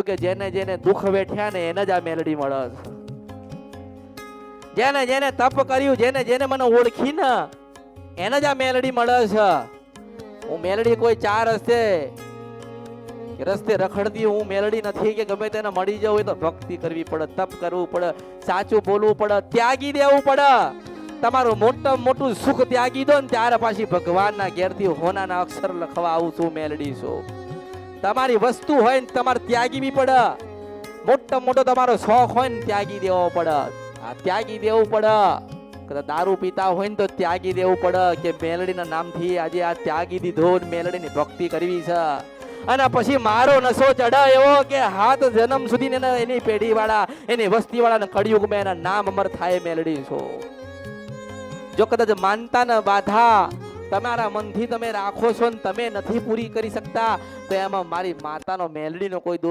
કે જેને જેને દુઃખ વેઠ્યા ને એને જ આ મેલડી મળે છે. જેને જેને તપ કર્યું, જેને જેને મને ઓળખી ને એને જ આ મેલડી મળે છે. હું મેલડી કોઈ ચાર રસ્તે રખડતી હું મેલડી નથી કે ગમે તેને મળી જવું હોય તો ભક્તિ કરવી પડે, તપ કરવું પડે, સાચું બોલવું પડે, ત્યાગી દેવું પડે. તમારું મોટું સુખ ત્યાગી દો ને ત્યારે પાછી ભગવાનના ઘેરથી હોનાના અક્ષર લખવા આવું છું મેલડી છું. તમારી વસ્તુ હોય ને તમારે ત્યાગી પડે. મોટો તમારો શોખ હોય ને ત્યાગી દેવો પડે. આ ત્યાગી દેવું પડે. દારૂ પીતા હોય ને તો ત્યાગી દેવું પડે કે મેલડીના નામથી આજે આ ત્યાગી દીધો, મેલડીની ભક્તિ કરવી છે. અને પછી મારો નશો ચડે એવો કે હાથ જન્મ સુધી એની પેઢી વાળા, એની વસ્તી વાળા કળિયુગમાં એના નામ અમર થાય મેલડી છો. જો કદાચ માનતા ને બાધા તમારા મનથી તમે રાખો છો ને તમે નથી પૂરી કરી શકતા તો એમાં મારી માતાનો મેલડીનો કોઈ દોષ